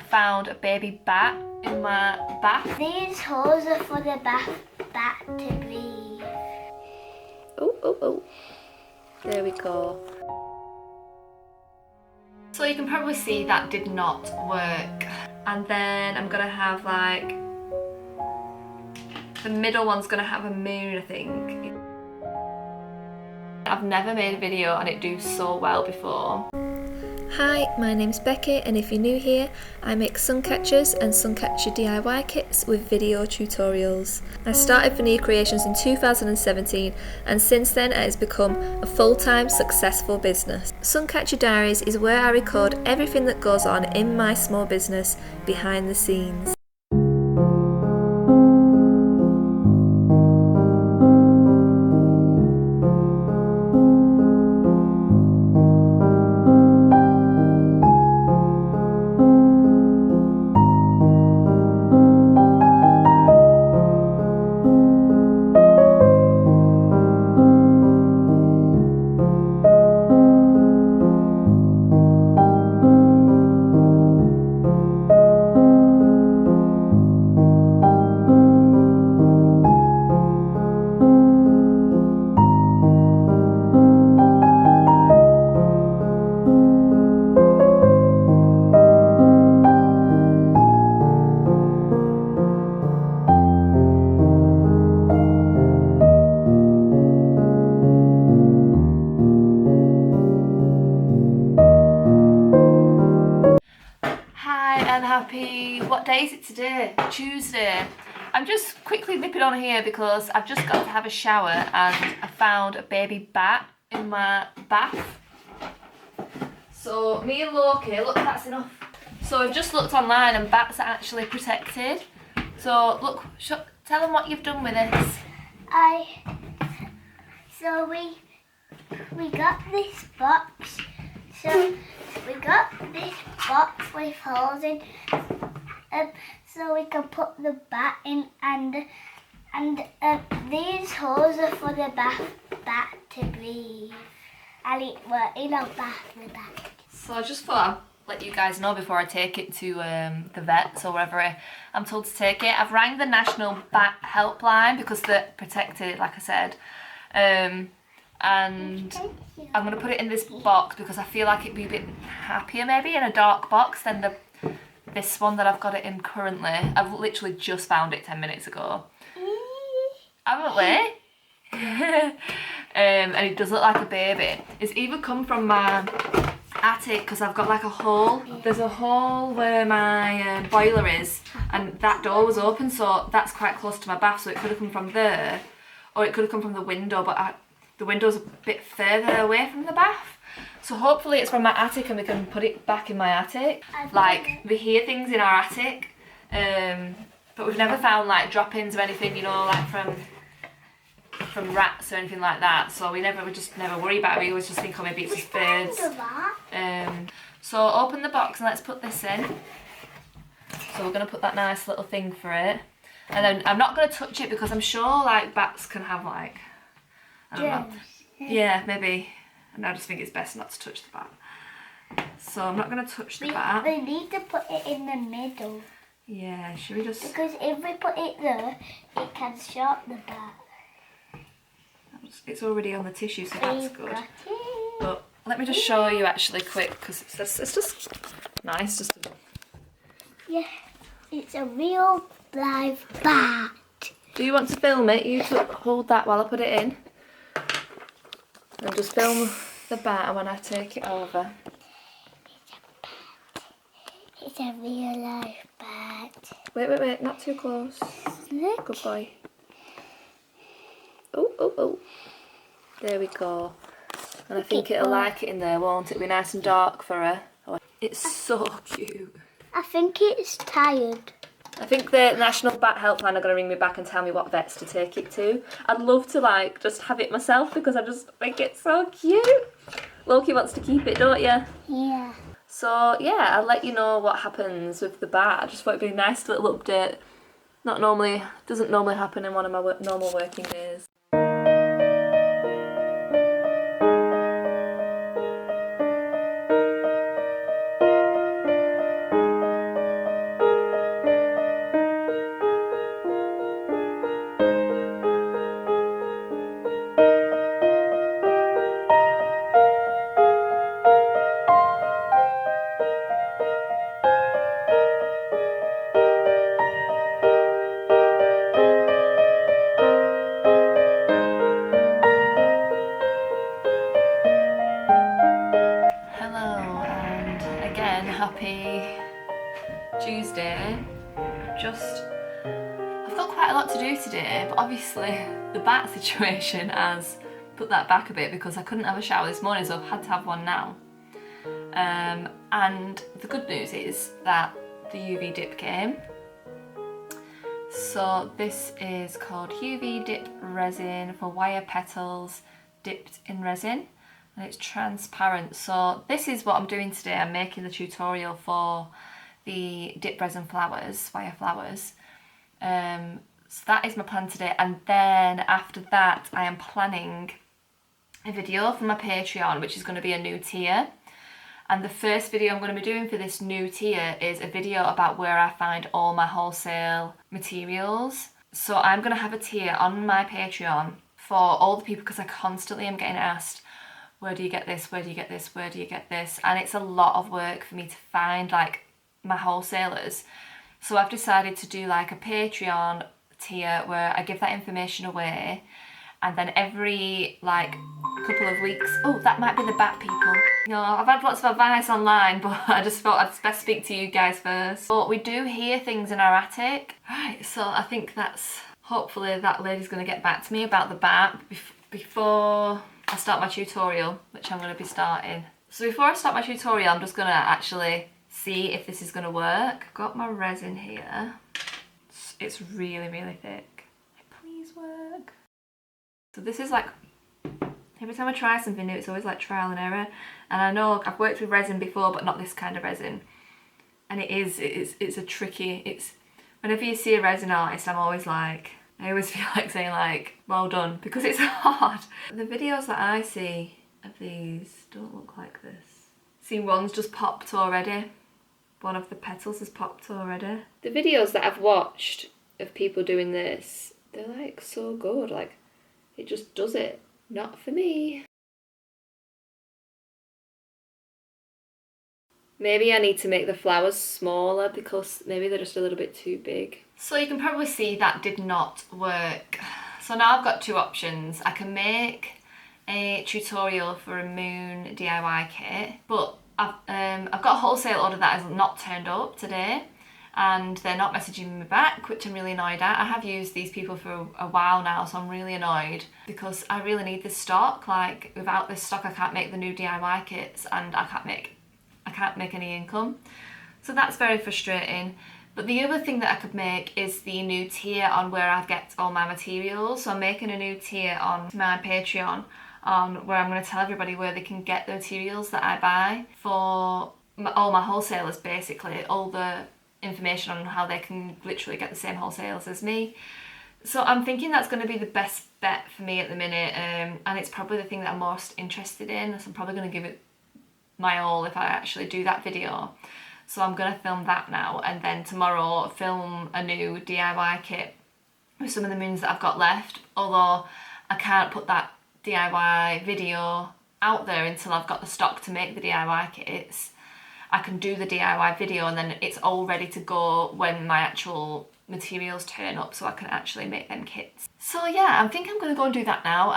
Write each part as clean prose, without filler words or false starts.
found a baby bat in my bath. These holes are for the bat to breathe. Oh, oh, oh. There we go. So you can probably see that did not work. And then I'm gonna have like, the middle one's gonna have a moon, I think. I've never made a video and it do so well before. Hi, my name's Becky, and if you're new here, I make sun catchers and sun catcher DIY kits with video tutorials. I started Veneer Creations in 2017, and since then it has become a full-time successful business. Suncatcher Diaries is where I record everything that goes on in my small business behind the scenes. What day is it today? Tuesday. I'm just quickly nipping on here because I've just got to have a shower and I found a baby bat in my bath. So me and Loki, look, that's enough. So I've just looked online and bats are actually protected. So look, tell them what you've done with this. So we got this box. So we got this box with holes in, so we can put the bat in, and these holes are for the bat to breathe, and we're in a bath with that. So I just thought I'd let you guys know before I take it to the vets or wherever I'm told to take it. I've rang the National Bat Helpline because they're protected, like I said. And I'm going to put it in this box because I feel like it'd be a bit happier maybe in a dark box than this one that I've got it in currently. I've literally just found it 10 minutes ago. Haven't we? And it does look like a baby. It's either come from my attic because I've got like a hole. There's a hole where my boiler is, and that door was open, so that's quite close to my bath, so it could have come from there or it could have come from the window, but the window's a bit further away from the bath. So hopefully it's from my attic and we can put it back in my attic. Like, we hear things in our attic, but we've never found like drop-ins or anything, you know, like from rats or anything like that. So we just never worry about it. We always just think, oh, maybe it's just birds. So open the box and let's put this in. So we're going to put that nice little thing for it. And then I'm not going to touch it because I'm sure like bats can have like, I don't know. Yeah, maybe. And I just think it's best not to touch the bat. So I'm not going to touch the bat. We need to put it in the middle. Yeah, should we just... Because if we put it there, it can shock the bat. It's already on the tissue, so that's good. But let me just show you actually quick, because it's just nice just to... Yeah, it's a real live bat. Do you want to film it? You hold that while I put it in. And just film the bat when I take it over. It's a real life bat. Wait, not too close. Look. Good boy. Oh. There we go. And I think it'll like it in there, won't it? It'll be nice and dark for her. Oh, it's so cute. I think it's tired. I think the National Bat Helpline are going to ring me back and tell me what vets to take it to. I'd love to like just have it myself because I just think it's so cute. Loki wants to keep it, don't you? Yeah. So yeah, I'll let you know what happens with the bat. I just thought it'd be a nice little update. Doesn't normally happen in one of my normal working days. again, happy Tuesday. I've got quite a lot to do today, but obviously the bat situation has put that back a bit because I couldn't have a shower this morning, so I've had to have one now. And the good news is that the UV dip came. So this is called UV dip resin for wire petals dipped in resin, and it's transparent. So this is what I'm doing today. I'm making the tutorial for the dip resin flowers, wire flowers. So that is my plan today, and then after that I am planning a video for my Patreon, which is going to be a new tier. And the first video I'm going to be doing for this new tier is a video about where I find all my wholesale materials. So I'm going to have a tier on my Patreon for all the people, because I constantly am getting asked, where do you get this, where do you get this, where do you get this? And it's a lot of work for me to find like my wholesalers. So I've decided to do like a Patreon tier where I give that information away, and then every like couple of weeks, oh, that might be the bat people. You know, I've had lots of advice online, but I just thought I'd best speak to you guys first. But we do hear things in our attic. Right, so I think that's, hopefully that lady's gonna get back to me about the bat before I start my tutorial, which I'm gonna be starting. So before I start my tutorial, I'm just gonna actually see if this is gonna work. I've got my resin here. It's really, really thick. Please work. So this is like, every time I try something new, it's always like trial and error. And I know I've worked with resin before, but not this kind of resin. And it's a tricky, whenever you see a resin artist, I always feel like saying like, well done, because it's hard. The videos that I see of these don't look like this. See, one's just popped already. One of the petals has popped already. The videos that I've watched of people doing this, they're like so good, like it just does it. Not for me. Maybe I need to make the flowers smaller because maybe they're just a little bit too big. So you can probably see that did not work. So now I've got two options. I can make a tutorial for a moon DIY kit, but I've got a wholesale order that has not turned up today, and they're not messaging me back, which I'm really annoyed at. I have used these people for a while now, so I'm really annoyed because I really need this stock. Like, without this stock I can't make the new DIY kits, and I can't make any income. So that's very frustrating. But the other thing that I could make is the new tier on where I get all my materials. So I'm making a new tier on my Patreon on where I'm going to tell everybody where they can get the materials that I buy for all my wholesalers, basically. All the information on how they can literally get the same wholesales as me. So I'm thinking that's going to be the best bet for me at the minute, and it's probably the thing that I'm most interested in, so I'm probably going to give it my all if I actually do that video. So I'm going to film that now, and then tomorrow film a new DIY kit with some of the moons that I've got left, although I can't put that DIY video out there until I've got the stock to make the DIY kits. I can do the DIY video and then it's all ready to go when my actual materials turn up, so I can actually make them kits. So yeah, I think I'm going to go and do that now,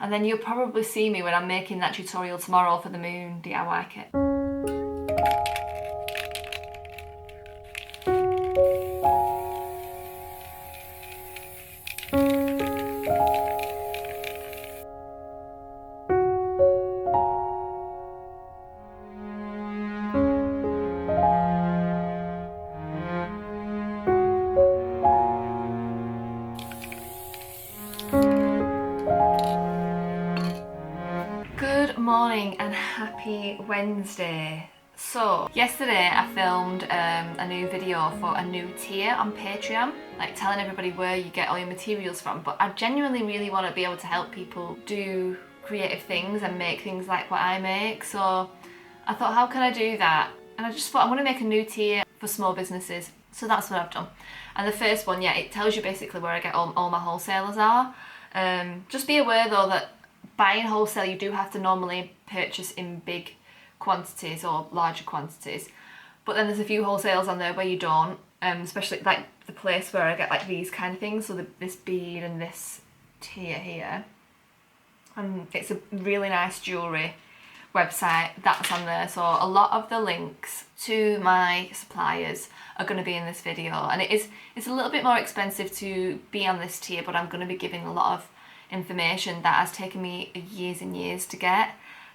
and then you'll probably see me when I'm making that tutorial tomorrow for the moon DIY kit. Good morning and happy Wednesday. So yesterday I filmed a new video for a new tier on Patreon, like telling everybody where you get all your materials from, but I genuinely really want to be able to help people do creative things and make things like what I make. So I thought, how can I do that? And I just thought, I'm going to make a new tier for small businesses. So that's what I've done. And the first one, yeah, it tells you basically where I get all my wholesalers are. Just be aware though that buying wholesale, you do have to normally purchase in big quantities or larger quantities. But then there's a few wholesales on there where you don't, especially like the place where I get like these kind of things. So this bead and this tier here. And it's a really nice jewellery website, that's on there. So a lot of the links to my suppliers are going to be in this video, and it's a little bit more expensive to be on this tier, but I'm going to be giving a lot of information that has taken me years and years to get.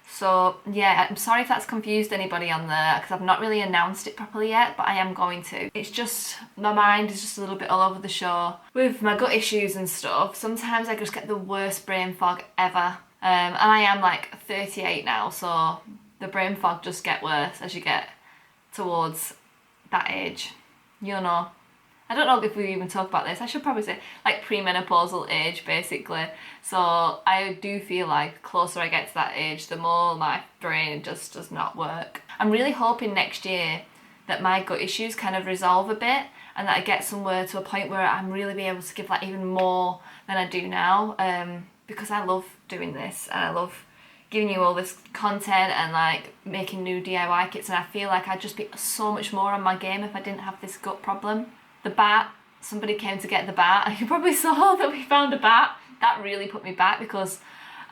So yeah, I'm sorry if that's confused anybody on there, because I've not really announced it properly yet, but I am going to. It's just, my mind is just a little bit all over the show. With my gut issues and stuff, sometimes I just get the worst brain fog ever. And I am like 38 now, so the brain fog just get worse as you get towards that age. You know. I don't know if we even talk about this. I should probably say like premenopausal age, basically. So I do feel like the closer I get to that age, the more my brain just does not work. I'm really hoping next year that my gut issues kind of resolve a bit, and that I get somewhere to a point where I'm really be able to give like even more than I do now. Because I love doing this, and I love giving you all this content and like making new DIY kits, and I feel like I'd just be so much more on my game if I didn't have this gut problem. The bat, somebody came to get the bat. You probably saw that we found a bat. That really put me back, because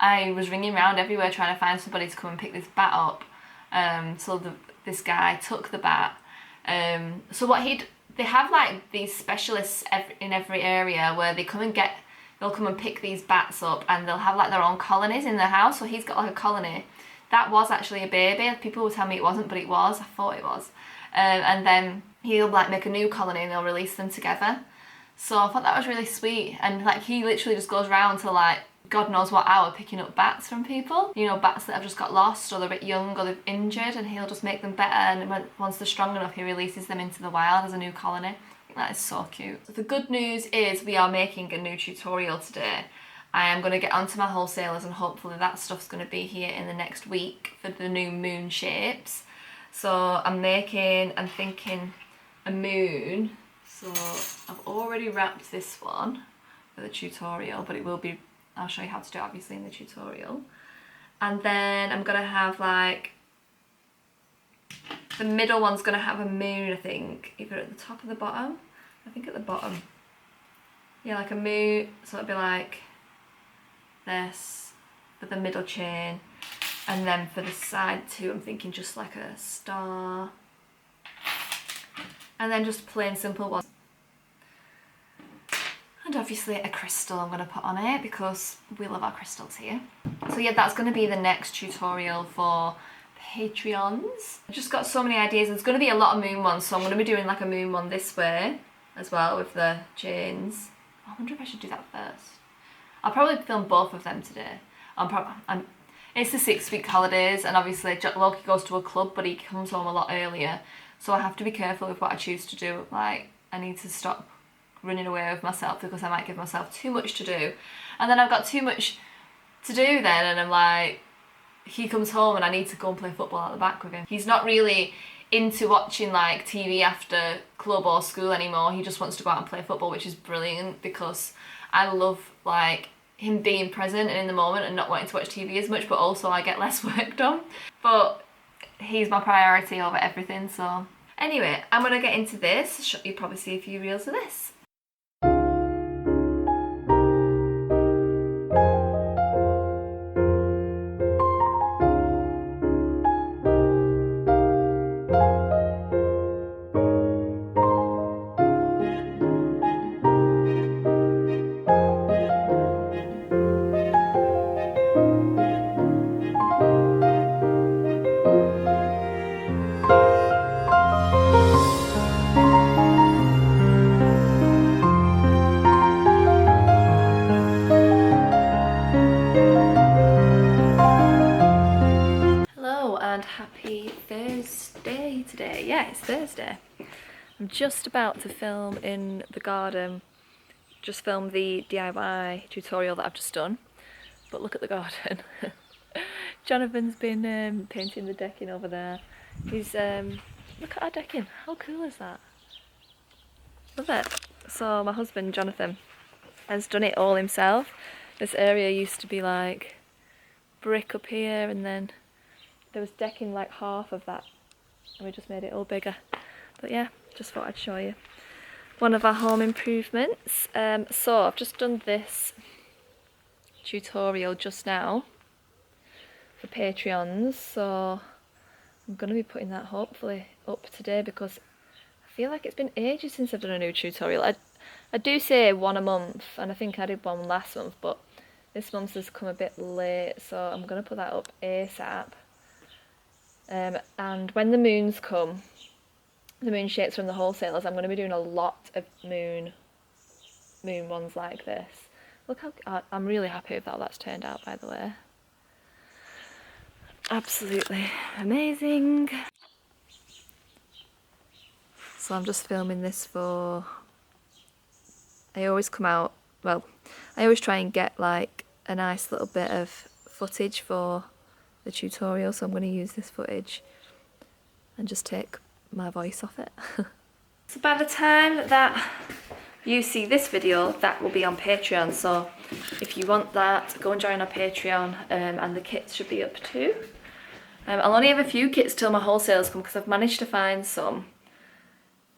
I was ringing around everywhere trying to find somebody to come and pick this bat up. So this guy took the bat. So they have like these specialists in every area where they'll come and pick these bats up, and they'll have like their own colonies in their house. So he's got like a colony. That was actually a baby. People would tell me it wasn't, but it was. I thought it was. And then he'll like make a new colony and they'll release them together. So I thought that was really sweet. And like he literally just goes around to like God knows what hour picking up bats from people. You know, bats that have just got lost, or they're a bit young, or they're injured, and he'll just make them better, and once they're strong enough he releases them into the wild as a new colony. I think that is so cute. So the good news is we are making a new tutorial today. I am going to get onto my wholesalers, and hopefully that stuff's going to be here in the next week for the new moon shapes. So I'm thinking a moon. So I've already wrapped this one for the tutorial, but I'll show you how to do it obviously in the tutorial. And then I'm gonna have like, the middle one's gonna have a moon, I think, either at the top or the bottom. I think at the bottom. Yeah, like a moon, so it'll be like this for the middle chain. And then for the side too, I'm thinking just like a star. And then just plain simple ones. And obviously a crystal I'm going to put on it, because we love our crystals here. So yeah, that's going to be the next tutorial for Patreons. I've just got so many ideas. There's going to be a lot of moon ones, so I'm going to be doing like a moon one this way as well with the chains. I wonder if I should do that first. I'll probably film both of them today. It's the 6-week holidays, and obviously Loki goes to a club, but he comes home a lot earlier. So I have to be careful with what I choose to do. Like, I need to stop running away with myself, because I might give myself too much to do. And then I've got too much to do then, and I'm like, he comes home and I need to go and play football at the back with him. He's not really into watching like TV after club or school anymore. He just wants to go out and play football, which is brilliant, because I love like him being present and in the moment and not wanting to watch TV as much, but also I get less work done. But he's my priority over everything. So anyway, I'm gonna get into this. You'll probably see a few reels of this. Happy Thursday today. Yeah, it's Thursday. I'm just about to film in the garden. Just filmed the DIY tutorial that I've just done. But look at the garden. Jonathan's been painting the decking over there. He's look at our decking. How cool is that? Love it. So my husband Jonathan has done it all himself. This area used to be like brick up here, and then there was decking like half of that, and we just made it all bigger. But yeah, just thought I'd show you one of our home improvements. So I've just done this tutorial just now the Patreons, so I'm going to be putting that hopefully up today because I feel like it's been ages since I've done a new tutorial. I do say one a month, and I think I did one last month, but this month's has come a bit late, so I'm going to put that up ASAP. And when the moons come, the moon shapes from the wholesalers, I'm going to be doing a lot of moon ones like this. Look how I'm really happy with how that's turned out, by the way. Absolutely amazing. So I'm just filming this for, I always try and get like a nice little bit of footage for the tutorial, so I'm going to use this footage and just take my voice off it. So by the time that you see this video, that will be on Patreon, so if you want that, go and join our Patreon, and the kits should be up too. I'll only have a few kits till my wholesalers come because I've managed to find some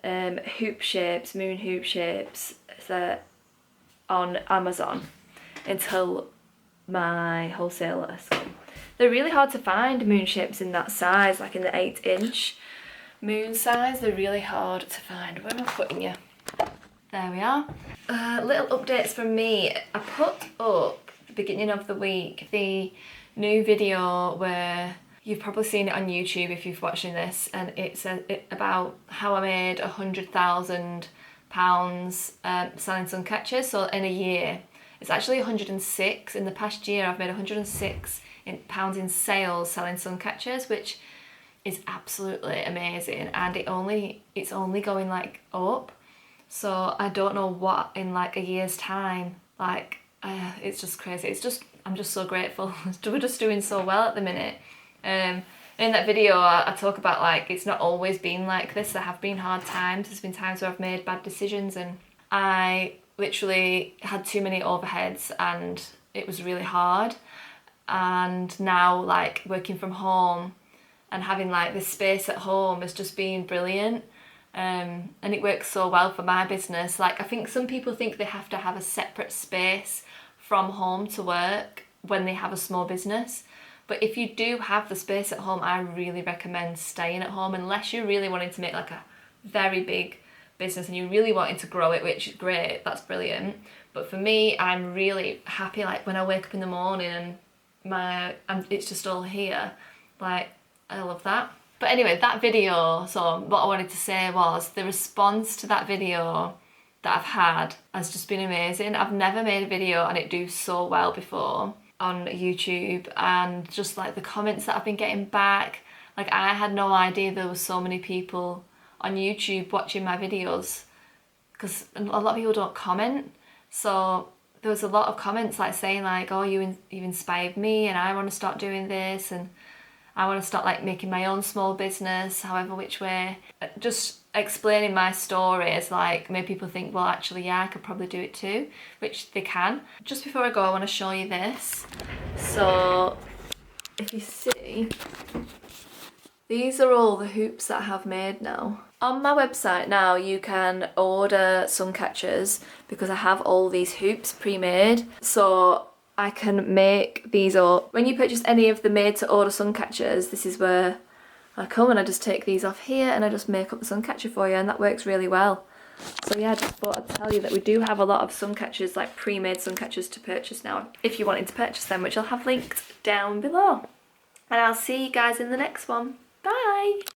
hoop shapes, moon hoop shapes on Amazon until my wholesalers come. They're really hard to find, moon shapes in that size, like in the 8-inch moon size. They're really hard to find. Where am I putting you? There we are. Little updates from me. I put up at the beginning of the week the new video where you've probably seen it on YouTube if you're watching this, and it's about how I made £100,000 selling suncatchers. So in a year, it's actually 106. In the past year, I've made £106 in sales selling suncatchers, which is absolutely amazing, and it's only going like up. So I don't know what in like a year's time, like it's just crazy. I'm just so grateful. We're just doing so well at the minute. In that video I talk about like it's not always been like this. There have been hard times. There's been times where I've made bad decisions and I literally had too many overheads and it was really hard. And now like working from home and having like this space at home has just been brilliant. And it works so well for my business. Like I think some people think they have to have a separate space from home to work when they have a small business. But if you do have the space at home, I really recommend staying at home unless you're really wanting to make like a very big business and you're really wanting to grow it, which is great, that's brilliant. But for me, I'm really happy like when I wake up in the morning and it's just all here. Like I love that. But anyway, that video, so what I wanted to say was the response to that video that I've had has just been amazing. I've never made a video and it do so well before on YouTube, and just like the comments that I've been getting back, like I had no idea there were so many people on YouTube watching my videos because a lot of people don't comment. So there was a lot of comments like saying like, oh, you inspired me and I want to start doing this and I want to start like making my own small business, however which way. Just explaining my story is like made people think, well actually yeah, I could probably do it too, which they can. Just before I go, I want to show you this. So if you see, these are all the hoops that I have made now. On my website now you can order suncatchers because I have all these hoops pre-made. So I can make these up. When you purchase any of the made to order suncatchers, this is where I come and I just take these off here and I just make up the suncatcher for you, and that works really well. So yeah, I just thought I'd tell you that we do have a lot of suncatchers, like pre-made suncatchers to purchase now if you wanted to purchase them, which I'll have linked down below. And I'll see you guys in the next one. Bye!